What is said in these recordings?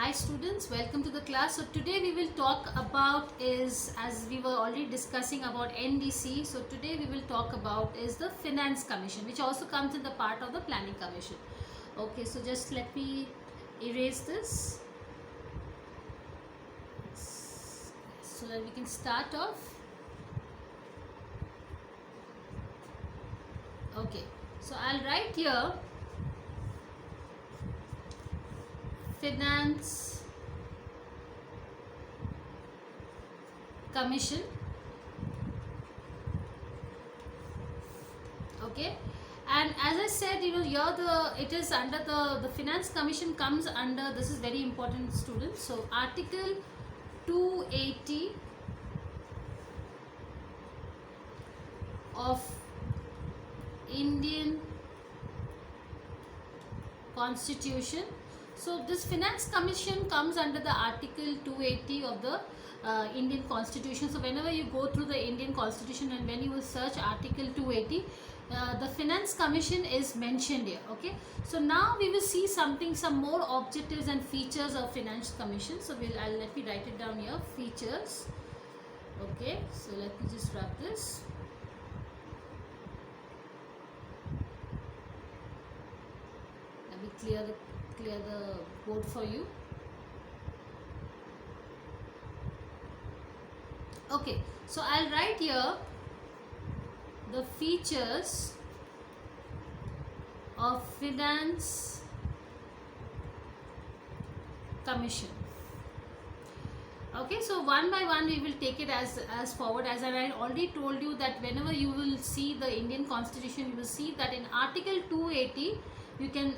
Hi students, welcome to the class. So today we will talk about is, as we were already discussing about NDC, so today we will talk about is the Finance Commission, which also comes in the part of the Planning Commission. Okay, so just let me erase this so that we can start off. Okay, so I'll write here Finance Commission. Okay, and as I said, here it is under the Finance Commission comes under, this is very important students, so Article 280 of Indian Constitution. So this Finance Commission comes under the Article 280 of the Indian Constitution. So whenever you go through the Indian Constitution and when you will search Article 280, the Finance Commission is mentioned here. Okay, so now we will see some more objectives and features of Finance Commission. So let me write it down here, features. Okay, so let me just wrap this. Let me clear the board for you. Okay, so I'll write here the features of Finance Commission. Okay, so one by one we will take it as forward. As I already told you that whenever you will see the Indian Constitution, you will see that in Article 280 you can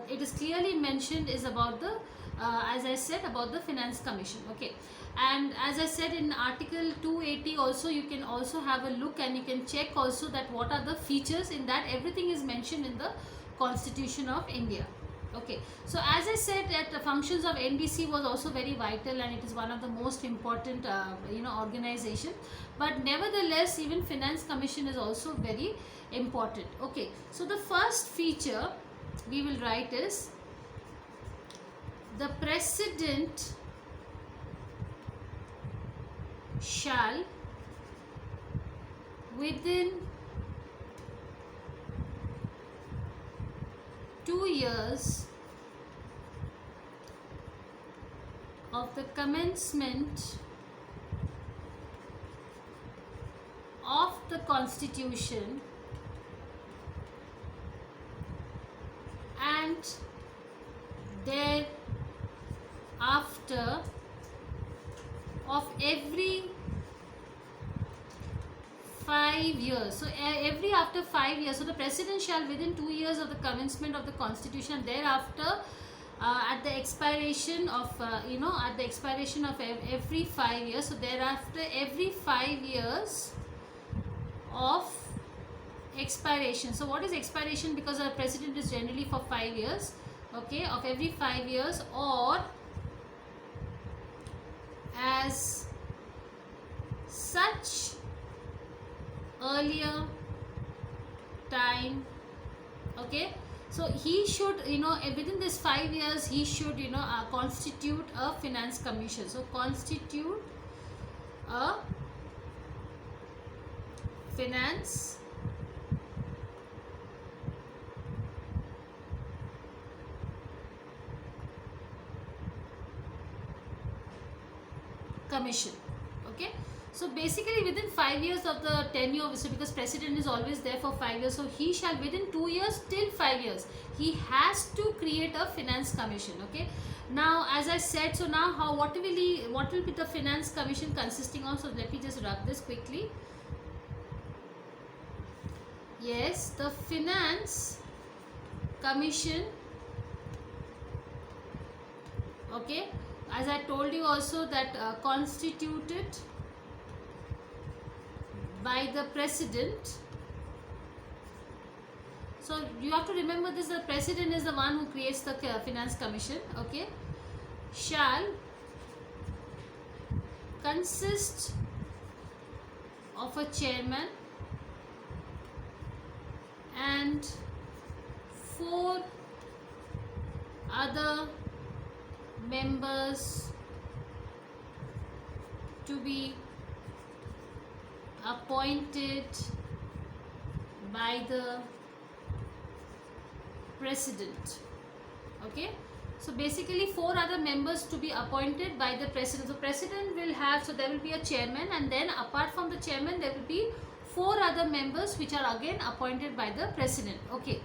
it is clearly mentioned is about the as I said, about the Finance Commission. Okay, and as I said, in Article 280 also you can also have a look and you can check also that what are the features in that. Everything is mentioned in the Constitution of India. Okay, so as I said, that the functions of NDC was also very vital and it is one of the most important organization, but nevertheless even Finance Commission is also very important. Okay, so the first feature we will write is the President shall within 2 years of the commencement of the Constitution and thereafter of every 5 years. So every after 5 years, so the President shall within 2 years of the commencement of the Constitution and thereafter at the expiration of every 5 years, so thereafter every 5 years of expiration. So what is expiration? Because a president is generally for 5 years. Okay, of every 5 years or as such earlier time. Okay, so he should within this 5 years he should constitute a Finance Commission. So constitute a Finance Commission. Okay, so basically within 5 years of the tenure, so because president is always there for 5 years, so he shall within 2 years till 5 years he has to create a Finance Commission. Okay, now as I said, so now what will be the Finance Commission consisting of? So let me just wrap this quickly. Yes, the Finance Commission, okay, as I told you also that constituted by the President. So you have to remember this, the President is the one who creates the Finance Commission. Okay, shall consist of a chairman and 4 other members to be appointed by the president. Okay, so basically 4 other members to be appointed by the president. So president will have, so there will be a chairman, and then apart from the chairman there will be 4 other members which are again appointed by the president. Okay,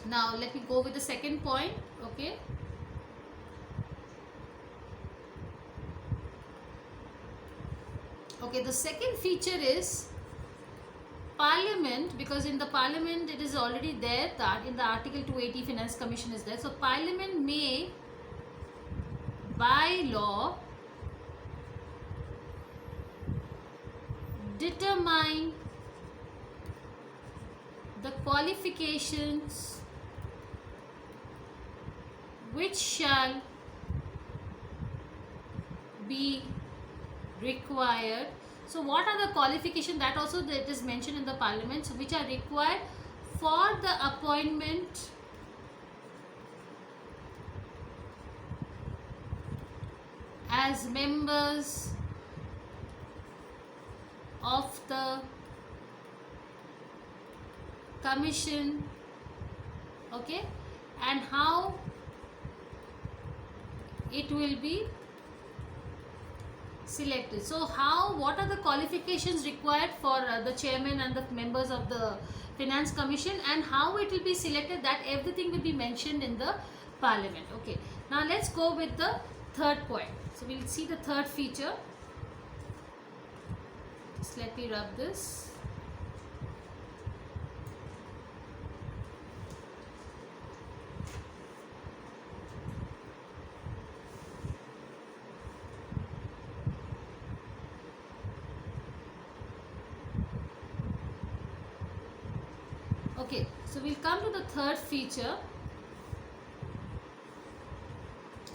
now let me go with the second point. Okay, the second feature is Parliament, because in the Parliament it is already there that in the Article 280 Finance Commission is there. So Parliament may by law determine the qualifications which shall be required. So what are the qualifications, that also that is mentioned in the Parliament, so which are required for the appointment as members of the commission. Okay, and how it will be selected. So what are the qualifications required for the chairman and the members of the finance commission, and how it will be selected, that everything will be mentioned in the Parliament. Okay, now let's go with the third point. So we'll see the third feature. Just let me rub this. Okay, so we'll come to the third feature.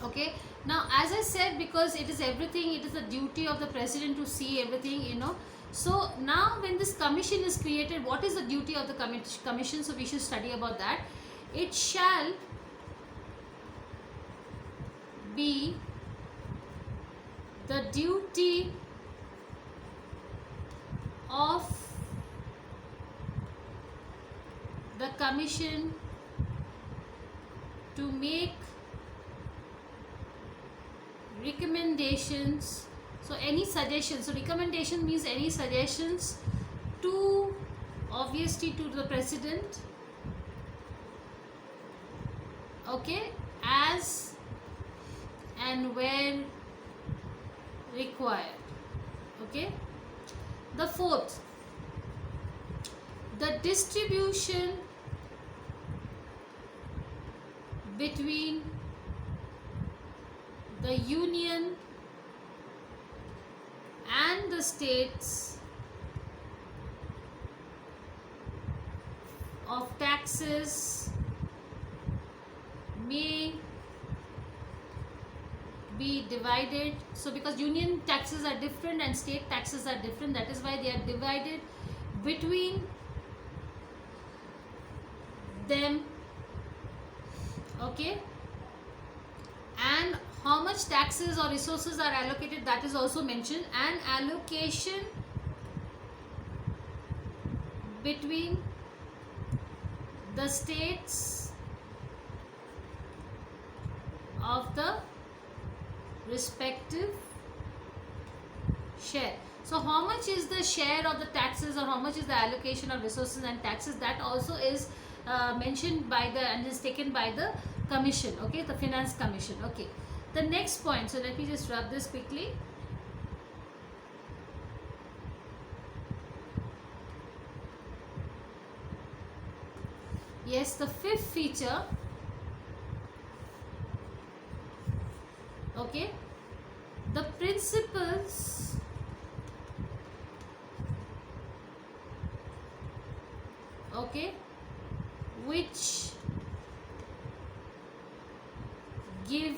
Okay, now as I said, because it is everything, it is the duty of the president to see everything, you know. So now when this commission is created, what is the duty of the commission? So we should study about that. It shall be the duty of the commission to make recommendations. So any suggestions, so recommendation means any suggestions to, obviously, to the president. Okay, as and when required. Okay, the fourth, the distribution between the union and the states of taxes may be divided. So because union taxes are different and state taxes are different, that is why they are divided between them. Okay, and how much taxes or resources are allocated, that is also mentioned, and allocation between the states of the respective share. So how much is the share of the taxes, or how much is the allocation of resources and taxes, that also is mentioned by the, and is taken by the commission. Okay, the finance commission. Okay, the next point, so let me just rub this quickly. Yes, the fifth feature. Okay, the principles okay, which give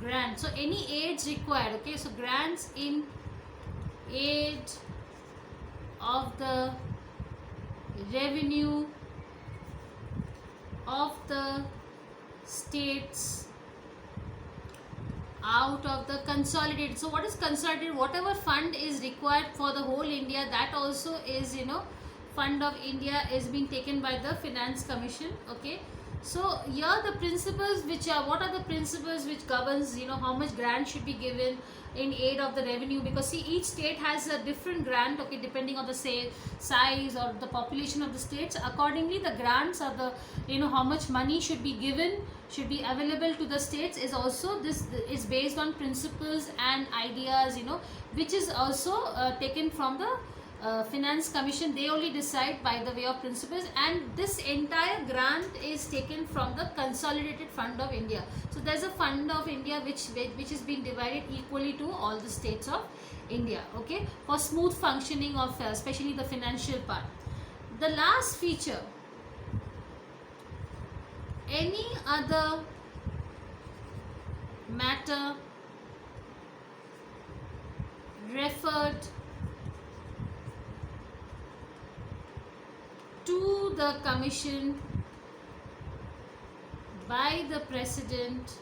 grant. So any aids required. Okay, so grants in aid of the revenue of the states out of the consolidated. So what is consolidated? Whatever fund is required for the whole India, that also is, fund of India is being taken by the Finance Commission. Okay, so here the principles which are, what are the principles which governs, how much grant should be given in aid of the revenue, because see, each state has a different grant, okay, depending on the size or the population of the states. Accordingly, the grants or the, how much money should be given, should be available to the states, is also, this is based on principles and ideas, which is also taken from the Finance Commission. They only decide by the way of principles, and this entire grant is taken from the Consolidated Fund of India. So there's a Fund of India which is being divided equally to all the states of India, okay, for smooth functioning of especially the financial part. The last feature, any other matter referred to the Commission by the President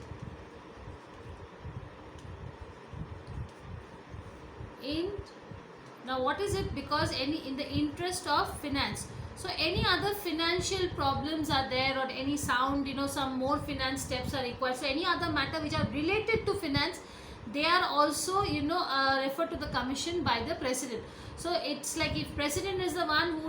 in, now what is it? Because in the interest of finance. So any other financial problems are there, or any sound, some more finance steps are required. So any other matter which are related to finance, they are also, referred to the Commission by the President. So it's like, if President is the one who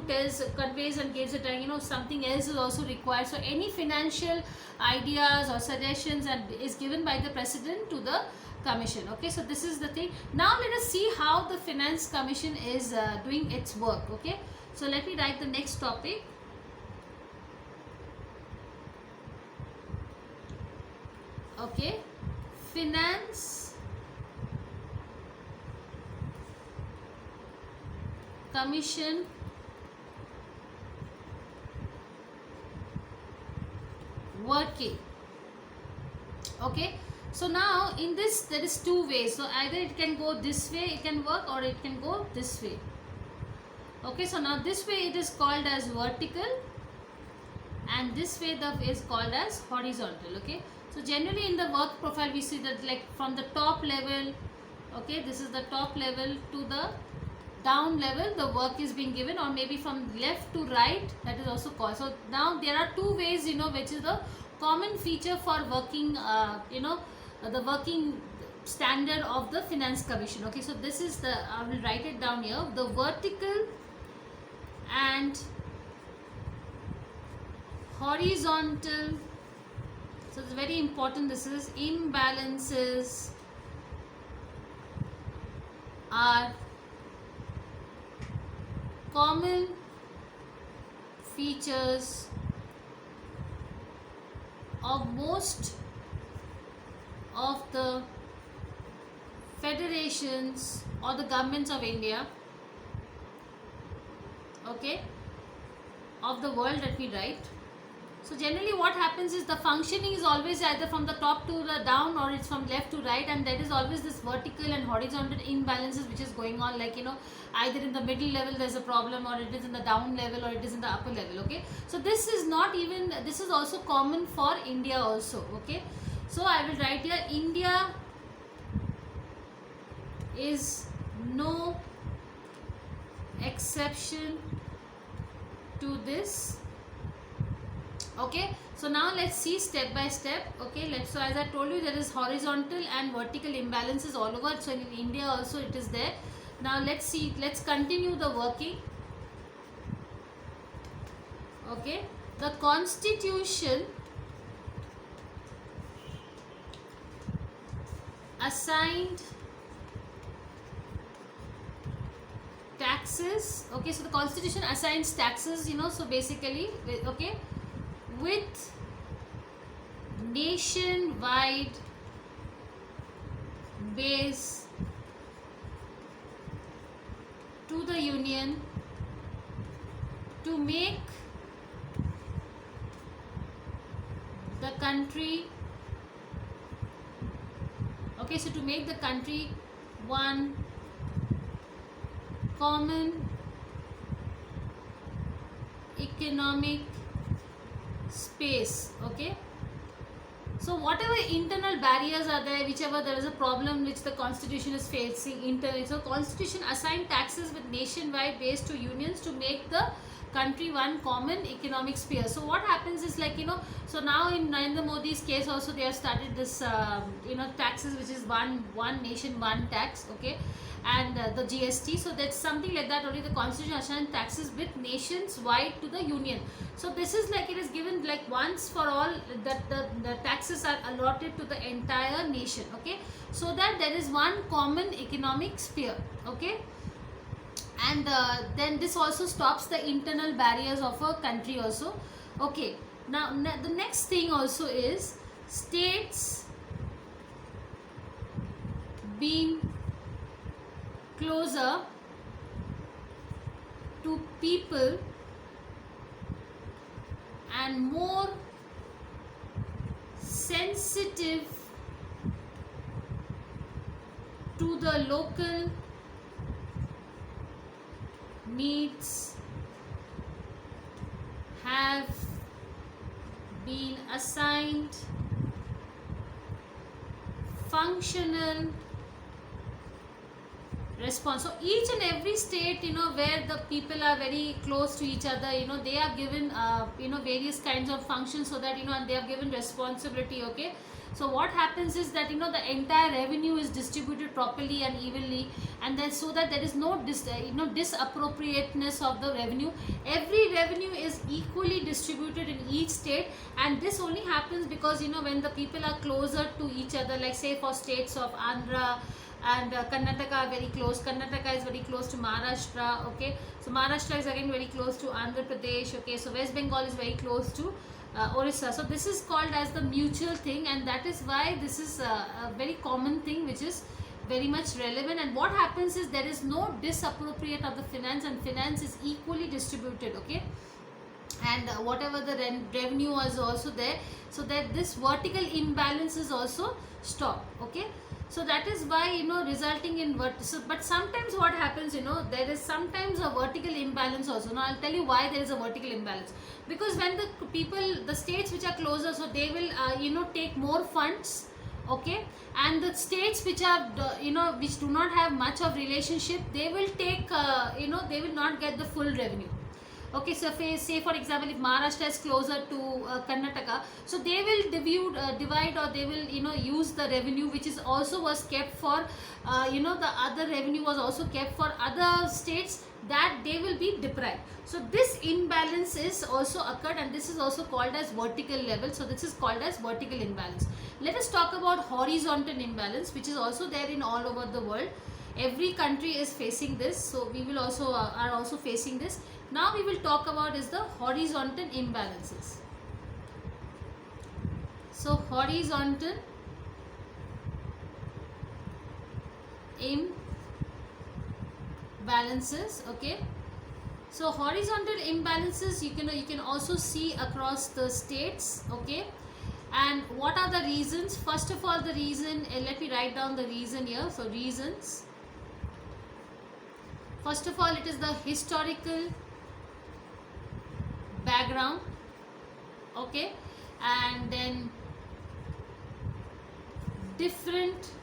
conveys and gives it, something else is also required. So any financial ideas or suggestions is given by the President to the Commission. Okay, so this is the thing. Now let us see how the Finance Commission is doing its work. Okay, so let me write the next topic. Okay, Finance Commission working. Okay, so now in this there is two ways. So either it can go this way, it can work, or it can go this way. Okay, so now this way it is called as vertical, and this way is called as horizontal. Okay, so generally in the work profile we see that, like, from the top level, okay, this is the top level, to the down level the work is being given, or maybe from left to right, that is also called. So now there are two ways, which is the common feature for working, the working standard of the Finance Commission. Okay, so this is the, I will write it down here, the vertical and horizontal. So it's very important, this is, imbalances are common features of most of the federations or the governments of India, okay, of the world, let me write. So generally what happens is the functioning is always either from the top to the down, or it's from left to right, and there is always this vertical and horizontal imbalances which is going on, like, either in the middle level there's a problem, or it is in the down level, or it is in the upper level. Okay, so this is not even, this is also common for India also. Okay, so I will write here, India is no exception to this. Okay, so now let's see step by step. Okay, so as I told you, there is horizontal and vertical imbalances all over. So in India also it is there. Now let's see, let's continue the working. Okay, the Constitution assigned taxes. Okay, so the Constitution assigns taxes, so basically, okay, with nationwide base to the Union to make the country, okay, so to make the country one common economic space. Okay, So whatever internal barriers are there, whichever there is a problem which the constitution is facing internally, so constitution assign taxes with nationwide base to unions to make the country one common economic sphere. So what happens is, like, so now in Narendra Modi's case also, they have started this taxes, which is one nation one tax, okay, and the GST. So that's something like that only. The constitution assigns taxes with nations wide to the union. So this is like, it is given like once for all, that the taxes are allotted to the entire nation, okay, so that there is one common economic sphere, okay. And then this also stops the internal barriers of a country also, okay. Now the next thing also is states being closer to people and more sensitive to the local needs have been assigned functional response. So each and every state, where the people are very close to each other, they are given various kinds of functions, so that and they are given responsibility, okay. So what happens is that the entire revenue is distributed properly and evenly, and then so that there is no disappropriateness of the revenue. Every revenue is equally distributed in each state, and this only happens because when the people are closer to each other, like say for states of Andhra and Karnataka are very close. Karnataka is very close to Maharashtra, okay. So Maharashtra is again very close to Andhra Pradesh, okay. So West Bengal is very close to Orissa. So this is called as the mutual thing, and that is why this is a very common thing which is very much relevant. And what happens is there is no disappropriate of the finance, and finance is equally distributed, okay. And whatever the revenue was also there, so that this vertical imbalance is also stopped, okay. So that is why resulting in but sometimes what happens, there is sometimes a vertical imbalance also. Now I'll tell you why there is a vertical imbalance. Because when the states which are closer, so they will take more funds, okay, and the states which are which do not have much of relationship, they will take they will not get the full revenue. Okay, so say for example, if Maharashtra is closer to Karnataka, so they will divide, or they will use the revenue which is also was kept for the other revenue was also kept for other states, that they will be deprived. So this imbalance is also occurred, and this is also called as vertical level. So this is called as vertical imbalance. Let us talk about horizontal imbalance, which is also there in all over the world. Every country is facing this, so we will also are also facing this. Now we will talk about is the horizontal imbalances. So horizontal imbalances, okay. So horizontal imbalances you can also see across the states, okay. And what are the reasons? First of all, the reason, let me write down the reason here. So reasons. First of all, it is the historical background, okay, and then different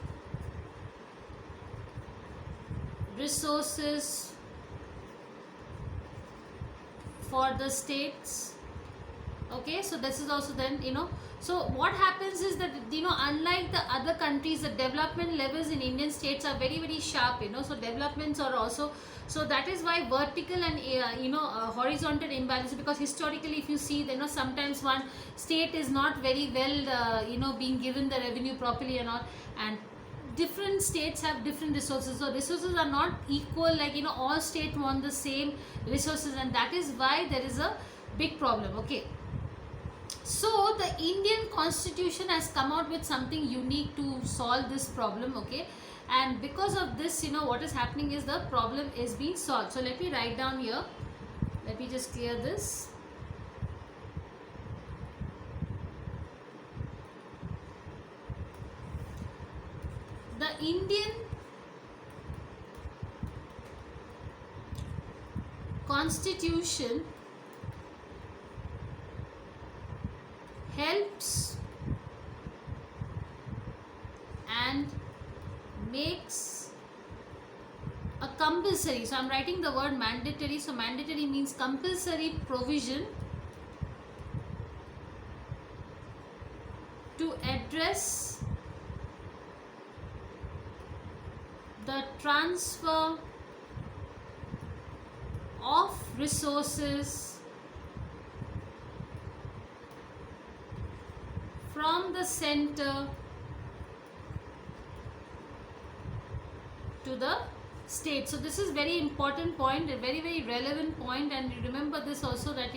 resources for the states, okay. So this is also then so what happens is that unlike the other countries, the development levels in Indian states are very, very sharp, so developments are also, so that is why vertical and horizontal imbalance. Because historically, if you see, sometimes one state is not very well being given the revenue properly and all, and different states have different resources, so resources are not equal, like all states want the same resources, and that is why there is a big problem, okay. So the Indian constitution has come out with something unique to solve this problem, okay. And because of this, what is happening is the problem is being solved. So let me write down here, let me just clear this. The Indian constitution helps and makes a compulsory, so I'm writing the word mandatory, so mandatory means compulsory provision to address the transfer of resources from the center to the state. So this is very important point, a very very relevant point, and you remember this also, that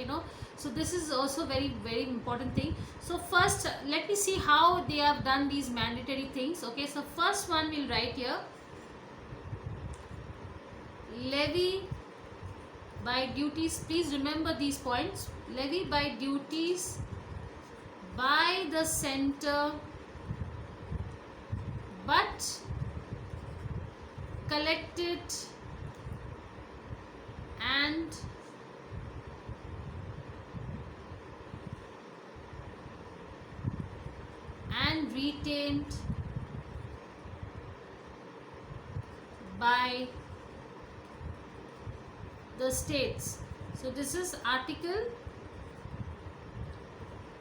so this is also very important thing. So first let me see how they have done these mandatory things. Okay, so first one we'll write here, levy by duties. Please remember these points. Levy by duties by the center, but collected and retained by the states. So this is Article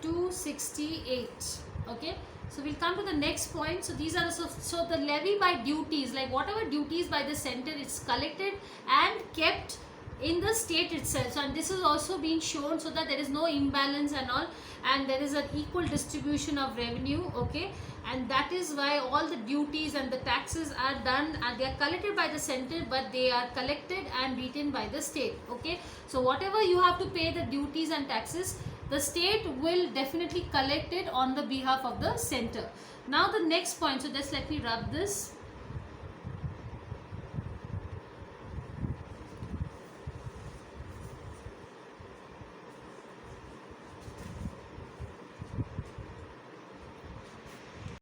268. Okay, so we'll come to the next point. So these are so the levy by duties, like whatever duties by the center, it's collected and kept in the state itself. So, and this is also being shown so that there is no imbalance and all, and there is an equal distribution of revenue. Okay, and that is why all the duties and the taxes are done, and they are collected by the center, but they are collected and retained by the state. Okay, so whatever you have to pay the duties and taxes, the state will definitely collect it on the behalf of the center. Now the next point, so just let me rub this.